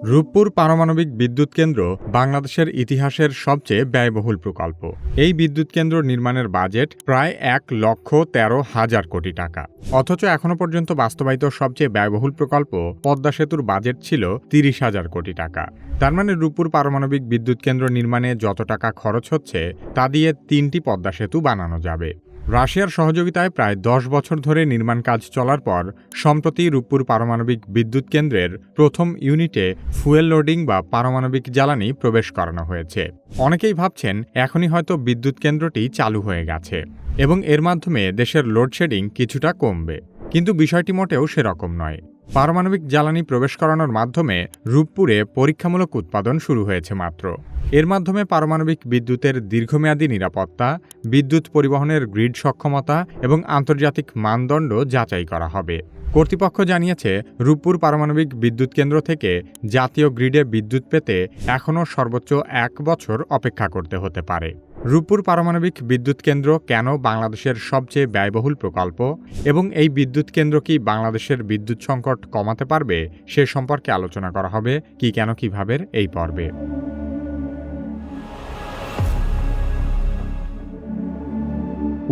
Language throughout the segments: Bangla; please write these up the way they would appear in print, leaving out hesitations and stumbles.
রূপপুর পারমাণবিক বিদ্যুৎ কেন্দ্র বাংলাদেশের ইতিহাসের সবচেয়ে ব্যয়বহুল প্রকল্প। এই বিদ্যুৎ কেন্দ্র নির্মাণের বাজেট প্রায় 1,13,000 কোটি টাকা। অথচ এখনো পর্যন্ত বাস্তবায়িত সবচেয়ে ব্যয়বহুল প্রকল্প পদ্মা সেতুর বাজেট ছিল 30,000 কোটি টাকা। তার মানে রূপপুর পারমাণবিক বিদ্যুৎ কেন্দ্র নির্মাণে যত টাকা খরচ হচ্ছে তা দিয়ে 3টি পদ্মা সেতু বানানো যাবে। রাশিয়ার সহযোগিতায় প্রায় 10 বছর ধরে নির্মাণ কাজ চলার পর সম্প্রতি রূপপুর পারমাণবিক বিদ্যুৎ কেন্দ্রের প্রথম ইউনিটে ফুয়েল লোডিং বা পারমাণবিক জ্বালানি প্রবেশ করানো হয়েছে। অনেকেই ভাবছেন এখনই হয়তো বিদ্যুৎ কেন্দ্রটি চালু হয়ে গেছে এবং এর মাধ্যমে দেশের লোডশেডিং কিছুটা কমবে, কিন্তু বিষয়টি মোটেও সেরকম নয়। পারমাণবিক জ্বালানি প্রবেশ করানোর মাধ্যমে রূপপুরে পরীক্ষামূলক উৎপাদন শুরু হয়েছে মাত্র। এর মাধ্যমে পারমাণবিক বিদ্যুতের দীর্ঘমেয়াদী নিরাপত্তা, বিদ্যুৎ পরিবহনের গ্রিড সক্ষমতা এবং আন্তর্জাতিক মানদণ্ড যাচাই করা হবে। কর্তৃপক্ষ জানিয়েছে, রূপপুর পারমাণবিক বিদ্যুৎ কেন্দ্র থেকে জাতীয় গ্রিডে বিদ্যুৎ পেতে এখনও সর্বোচ্চ 1 বছর অপেক্ষা করতে হতে পারে। রূপপুর পারমাণবিক বিদ্যুৎ কেন্দ্র কেন বাংলাদেশের সবচেয়ে ব্যয়বহুল প্রকল্প এবং এই বিদ্যুৎ কেন্দ্র কি বাংলাদেশের বিদ্যুৎ সংকট কমাতে পারবে সে সম্পর্কে আলোচনা করা হবে কি কেন কিভাবে এই পর্বে।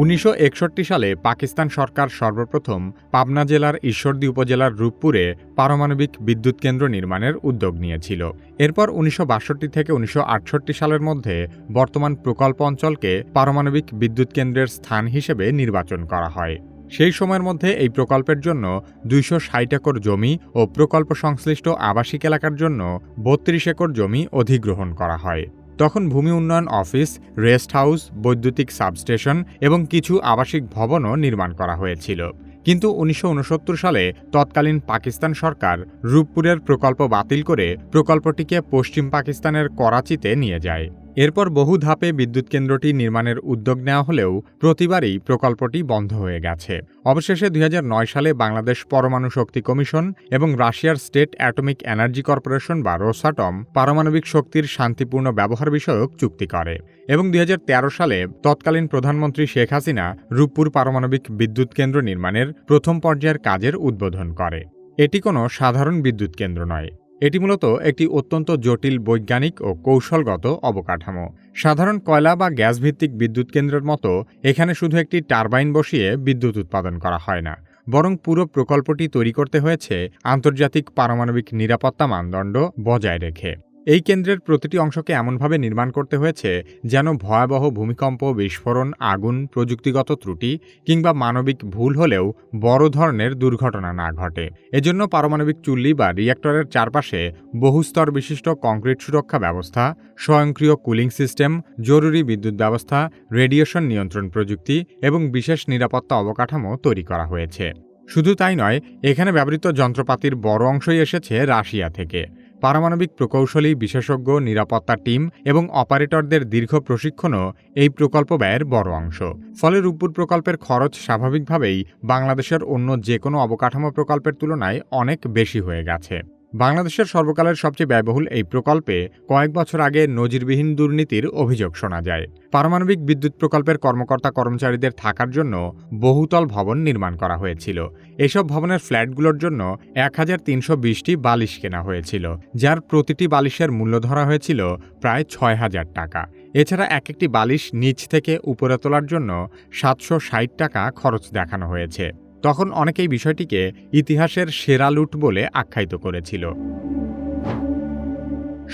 1961 সালে পাকিস্তান সরকার সর্বপ্রথম পাবনা জেলার ঈশ্বরদী উপজেলার রূপপুরে পারমাণবিক বিদ্যুৎ কেন্দ্র নির্মাণের উদ্যোগ নিয়েছিল। এরপর 1962 থেকে 1968 সালের মধ্যে বর্তমান প্রকল্প অঞ্চলকে পারমাণবিক বিদ্যুৎ কেন্দ্রের স্থান হিসেবে নির্বাচন করা হয়। সেই সময়ের মধ্যে এই প্রকল্পের জন্য 260 একর জমি ও প্রকল্প সংশ্লিষ্ট আবাসিক এলাকার জন্য 32 একর জমি অধিগ্রহণ করা হয়। তখন ভূমি উন্নয়ন অফিস, রেস্ট হাউস, বৈদ্যুতিক সাবস্টেশন এবং কিছু আবাসিক ভবনও নির্মাণ করা হয়েছিল। কিন্তু 1969 সালে তৎকালীন পাকিস্তান সরকার রূপপুরের প্রকল্প বাতিল করে প্রকল্পটিকে পশ্চিম পাকিস্তানের করাচিতে নিয়ে যায়। এরপর বহু ধাপে বিদ্যুৎ কেন্দ্রটি নির্মাণের উদ্যোগ নেওয়া হলেও প্রতিবারই প্রকল্পটি বন্ধ হয়ে গেছে। অবশেষে 2009 সালে বাংলাদেশ পরমাণু শক্তি কমিশন এবং রাশিয়ার স্টেট অ্যাটমিক এনার্জি কর্পোরেশন বা রোসাটম পারমাণবিক শক্তির শান্তিপূর্ণ ব্যবহার বিষয়ক চুক্তি করে এবং 2013 সালে তৎকালীন প্রধানমন্ত্রী শেখ হাসিনা রূপপুর পারমাণবিক বিদ্যুৎ কেন্দ্র নির্মাণের প্রথম পর্যায়ের কাজের উদ্বোধন করে। এটি কোনো সাধারণ বিদ্যুৎ কেন্দ্র নয়, এটি মূলত একটি অত্যন্ত জটিল বৈজ্ঞানিক ও কৌশলগত অবকাঠামো। সাধারণ কয়লা বা গ্যাস ভিত্তিক বিদ্যুৎ কেন্দ্রের মতো এখানে শুধু একটি টারবাইন বসিয়ে বিদ্যুৎ উৎপাদন করা হয় না, বরং পুরো প্রকল্পটি তৈরি করতে হয়েছে আন্তর্জাতিক পারমাণবিক নিরাপত্তা মানদণ্ড বজায় রেখে। এই কেন্দ্রের প্রতিটি অংশকে এমনভাবে নির্মাণ করতে হয়েছে যেন ভয়াবহ ভূমিকম্প, বিস্ফোরণ, আগুন, প্রযুক্তিগত ত্রুটি কিংবা মানবিক ভুল হলেও বড় ধরনের দুর্ঘটনা না ঘটে। এজন্য পারমাণবিক চুল্লি বা রিঅ্যাক্টরের চারপাশে বহুস্তর বিশিষ্ট কংক্রিট সুরক্ষা ব্যবস্থা, স্বয়ংক্রিয় কুলিং সিস্টেম, জরুরি বিদ্যুৎ ব্যবস্থা, রেডিয়েশন নিয়ন্ত্রণ প্রযুক্তি এবং বিশেষ নিরাপত্তা অবকাঠামো তৈরি করা হয়েছে। শুধু তাই নয়, এখানে ব্যবহৃত যন্ত্রপাতির বড় অংশই এসেছে রাশিয়া থেকে। পারমাণবিক প্রকৌশলী, বিশেষজ্ঞ, নিরাপত্তা টিম এবং অপারেটরদের দীর্ঘ প্রশিক্ষণও এই প্রকল্প ব্যয়ের বড় অংশ। ফলে রূপপুর প্রকল্পের খরচ স্বাভাবিকভাবেই বাংলাদেশের অন্য যে কোনো অবকাঠামো প্রকল্পের তুলনায় অনেক বেশি হয়ে গেছে। বাংলাদেশের সর্বকালের সবচেয়ে ব্যয়বহুল এই প্রকল্পে কয়েক বছর আগে নজিরবিহীন দুর্নীতির অভিযোগ শোনা যায়। পারমাণবিক বিদ্যুৎ প্রকল্পের কর্মকর্তা কর্মচারীদের থাকার জন্য বহুতল ভবন নির্মাণ করা হয়েছিল। এসব ভবনের ফ্ল্যাটগুলোর জন্য 1320টি বালিশ কেনা হয়েছিল, যার প্রতিটি বালিশের মূল্য ধরা হয়েছিল প্রায় 6000 টাকা। এছাড়া এক একটি বালিশ নিচ থেকে উপরে তোলার জন্য 760 টাকা খরচ দেখানো হয়েছে। তখন অনেকেই বিষয়টিকে ইতিহাসের সেরা লুট বলে আখ্যায়িত করেছিল।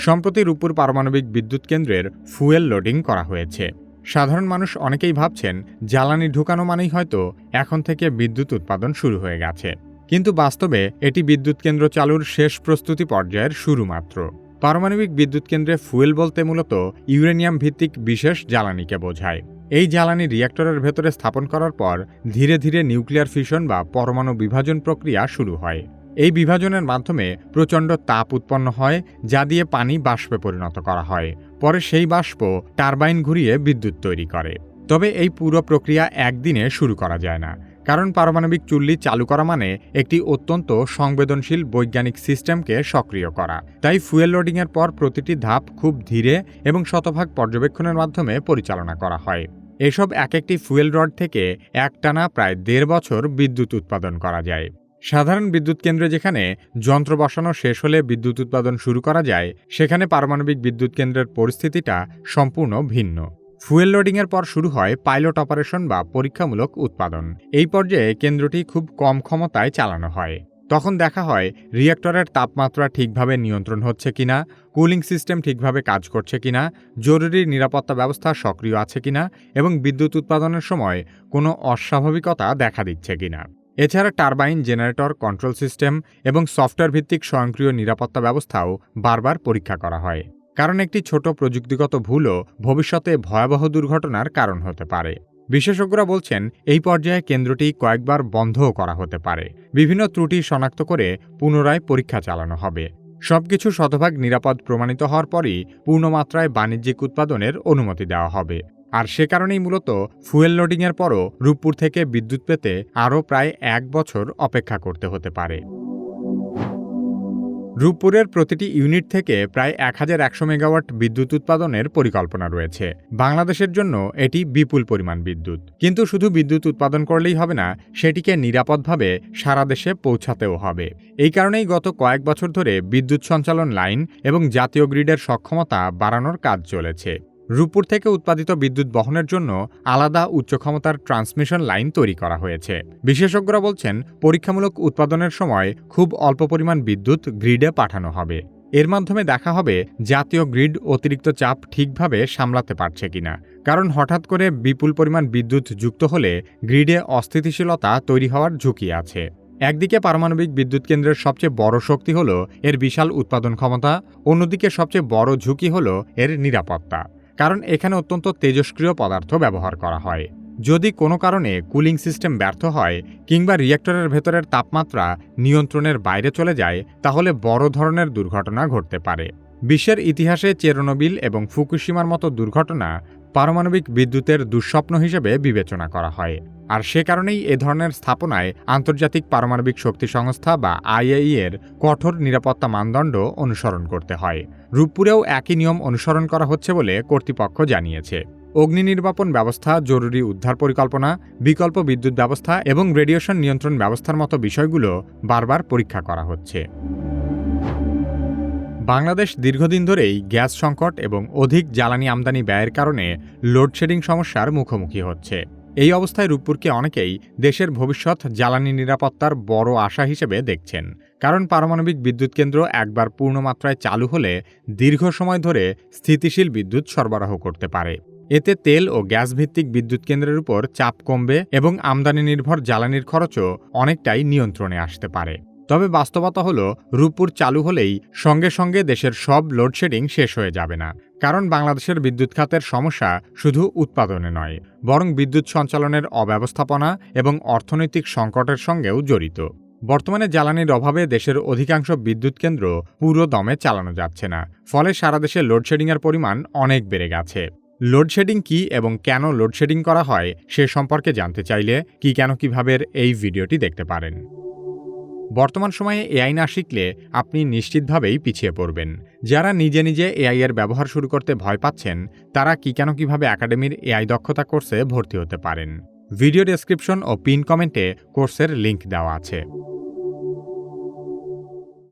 সম্প্রতি রূপপুর পারমাণবিক বিদ্যুৎ কেন্দ্রের ফুয়েল লোডিং করা হয়েছে। সাধারণ মানুষ অনেকেই ভাবছেন জ্বালানি ঢুকানো মানেই হয়তো এখন থেকে বিদ্যুৎ উৎপাদন শুরু হয়ে গেছে, কিন্তু বাস্তবে এটি বিদ্যুৎ কেন্দ্র চালুর শেষ প্রস্তুতি পর্যায়ের শুরু মাত্র। পারমাণবিক বিদ্যুৎ কেন্দ্রে ফুয়েল বলতে মূলত ইউরেনিয়াম ভিত্তিক বিশেষ জ্বালানিকে বোঝায়। এই জ্বালানি রিঅ্যাক্টরের ভেতরে স্থাপন করার পর ধীরে ধীরে নিউক্লিয়ার ফিশন বা পরমাণু বিভাজন প্রক্রিয়া শুরু হয়। এই বিভাজনের মাধ্যমে প্রচণ্ড তাপ উৎপন্ন হয়, যা দিয়ে পানি বাষ্পে পরিণত করা হয়। পরে সেই বাষ্প টারবাইন ঘুরিয়ে বিদ্যুৎ তৈরি করে। তবে এই পুরো প্রক্রিয়া একদিনে শুরু করা যায় না, কারণ পারমাণবিক চুল্লি চালু করা মানে একটি অত্যন্ত সংবেদনশীল বৈজ্ঞানিক সিস্টেমকে সক্রিয় করা। তাই ফুয়েল লোডিংয়ের পর প্রতিটি ধাপ খুব ধীরে এবং শতভাগ পর্যবেক্ষণের মাধ্যমে পরিচালনা করা হয়। এসব এক একটি ফুয়েল রড থেকে একটানা প্রায় 1.5 বছর বিদ্যুৎ উৎপাদন করা যায়। সাধারণ বিদ্যুৎ কেন্দ্রে যেখানে যন্ত্র বসানো শেষ হলে বিদ্যুৎ উৎপাদন শুরু করা যায়, সেখানে পারমাণবিক বিদ্যুৎ কেন্দ্রের পরিস্থিতিটা সম্পূর্ণ ভিন্ন। ফুয়েল লোডিংয়ের পর শুরু হয় পাইলট অপারেশন বা পরীক্ষামূলক উৎপাদন। এই পর্যায়ে কেন্দ্রটি খুব কম ক্ষমতায় চালানো হয়। তখন দেখা হয় রিঅ্যাক্টরের তাপমাত্রা ঠিকভাবে নিয়ন্ত্রণ হচ্ছে কিনা, কুলিং সিস্টেম ঠিকভাবে কাজ করছে কিনা, জরুরি নিরাপত্তা ব্যবস্থা সক্রিয় আছে কিনা এবং বিদ্যুৎ উৎপাদনের সময় কোনো অস্বাভাবিকতা দেখা দিচ্ছে কিনা। এছাড়া টারবাইন, জেনারেটর, কন্ট্রোল সিস্টেম এবং সফটওয়্যার ভিত্তিক স্বয়ংক্রিয় নিরাপত্তা ব্যবস্থাও বারবার পরীক্ষা করা হয়, কারণ একটি ছোট প্রযুক্তিগত ভুলও ভবিষ্যতে ভয়াবহ দুর্ঘটনার কারণ হতে পারে। বিশেষজ্ঞরা বলছেন এই পর্যায়ে কেন্দ্রটি কয়েকবার বন্ধও করা হতে পারে। বিভিন্ন ত্রুটি শনাক্ত করে পুনরায় পরীক্ষা চালানো হবে। সবকিছু শতভাগ নিরাপদ প্রমাণিত হওয়ার পরই পূর্ণমাত্রায় বাণিজ্যিক উৎপাদনের অনুমতি দেওয়া হবে। আর সে কারণেই মূলত ফুয়েল লোডিংয়ের পরও রূপপুর থেকে বিদ্যুৎ পেতে আরও প্রায় 1 বছর অপেক্ষা করতে হতে পারে। রূপপুরের প্রতিটি ইউনিট থেকে প্রায় 1100 মেগাওয়াট বিদ্যুৎ উৎপাদনের পরিকল্পনা রয়েছে। বাংলাদেশের জন্য এটি বিপুল পরিমাণ বিদ্যুৎ। কিন্তু শুধু বিদ্যুৎ উৎপাদন করলেই হবে না, সেটিকে নিরাপদভাবে সারা দেশে পৌঁছাতেও হবে। এই কারণেই গত কয়েক বছর ধরে বিদ্যুৎ সঞ্চালন লাইন এবং জাতীয় গ্রিডের সক্ষমতা বাড়ানোর কাজ চলেছে। রূপপুর থেকে উৎপাদিত বিদ্যুৎ বহনের জন্য আলাদা উচ্চ ক্ষমতার ট্রান্সমিশন লাইন তৈরি করা হয়েছে। বিশেষজ্ঞরা বলছেন পরীক্ষামূলক উৎপাদনের সময় খুব অল্প পরিমাণ বিদ্যুৎ গ্রিডে পাঠানো হবে। এর মাধ্যমে দেখা হবে জাতীয় গ্রিড অতিরিক্ত চাপ ঠিকভাবে সামলাতে পারছে কিনা। কারণ হঠাৎ করে বিপুল পরিমাণ বিদ্যুৎ যুক্ত হলে গ্রিডে অস্থিতিশীলতা তৈরি হওয়ার ঝুঁকি আছে। একদিকে পারমাণবিক বিদ্যুৎ কেন্দ্রের সবচেয়ে বড় শক্তি হল এর বিশাল উৎপাদন ক্ষমতা, অন্যদিকে সবচেয়ে বড় ঝুঁকি হল এর নিরাপত্তা। কারণ এখানে অত্যন্ত তেজস্ক্রিয় পদার্থ ব্যবহার করা হয়। যদি কোনো কারণে কুলিং সিস্টেম ব্যর্থ হয় কিংবা রিঅ্যাক্টরের ভেতরের তাপমাত্রা নিয়ন্ত্রণের বাইরে চলে যায়, তাহলে বড় ধরনের দুর্ঘটনা ঘটতে পারে। বিশ্বের ইতিহাসে চেরনোবিল এবং ফুকুশিমার মতো দুর্ঘটনা পারমাণবিক বিদ্যুতের দুঃস্বপ্ন হিসেবে বিবেচনা করা হয়। আর সে কারণেই এ ধরনের স্থাপনায় আন্তর্জাতিক পারমাণবিক শক্তি সংস্থা বা IAEA এর কঠোর নিরাপত্তা মানদণ্ড অনুসরণ করতে হয়। রূপপুরেও একই নিয়ম অনুসরণ করা হচ্ছে বলে কর্তৃপক্ষ জানিয়েছে। অগ্নি নির্বাপন ব্যবস্থা, জরুরি উদ্ধার পরিকল্পনা, বিকল্প বিদ্যুৎ ব্যবস্থা এবং রেডিয়েশন নিয়ন্ত্রণ ব্যবস্থার মতো বিষয়গুলো বারবার পরীক্ষা করা হচ্ছে। বাংলাদেশ দীর্ঘদিন ধরেই গ্যাস সংকট এবং অধিক জ্বালানি আমদানি ব্যয়ের কারণে লোডশেডিং সমস্যার মুখোমুখি হচ্ছে। এই অবস্থায় রূপপুরকে অনেকেই দেশের ভবিষ্যৎ জ্বালানি নিরাপত্তার বড় আশা হিসেবে দেখছেন। কারণ পারমাণবিক বিদ্যুৎ কেন্দ্র একবার পূর্ণমাত্রায় চালু হলে দীর্ঘ সময় ধরে স্থিতিশীল বিদ্যুৎ সরবরাহ করতে পারে। এতে তেল ও গ্যাস ভিত্তিক বিদ্যুৎ কেন্দ্রের উপর চাপ কমবে এবং আমদানি নির্ভর জ্বালানির খরচও অনেকটাই নিয়ন্ত্রণে আসতে পারে। তবে বাস্তবতা হলো রূপপুর চালু হলেই সঙ্গে সঙ্গে দেশের সব লোডশেডিং শেষ হয়ে যাবে না। কারণ বাংলাদেশের বিদ্যুৎ খাতের সমস্যা শুধু উৎপাদনে নয়, বরং বিদ্যুৎ সঞ্চালনের অব্যবস্থাপনা এবং অর্থনৈতিক সংকটের সঙ্গেও জড়িত। বর্তমানে জ্বালানির অভাবে দেশের অধিকাংশ বিদ্যুৎ কেন্দ্র পুরো দমে চালানো যাচ্ছে না। ফলে সারা দেশে লোডশেডিংয়ের পরিমাণ অনেক বেড়ে গেছে। লোডশেডিং কি এবং কেন লোডশেডিং করা হয় সে সম্পর্কে জানতে চাইলে কিভাবে এই ভিডিওটি দেখতে পারেন। বর্তমান সময়ে এআই না শিখলে আপনি নিশ্চিতভাবেই পিছিয়ে পড়বেন। যারা নিজে নিজে এআই এর ব্যবহার শুরু করতে ভয় পাচ্ছেন, তারা কিভাবে একাডেমির এআই দক্ষতা কোর্সে ভর্তি হতে পারেন। ভিডিও ডেসক্রিপশন ও পিন কমেন্টে কোর্সের লিংক দেওয়া আছে।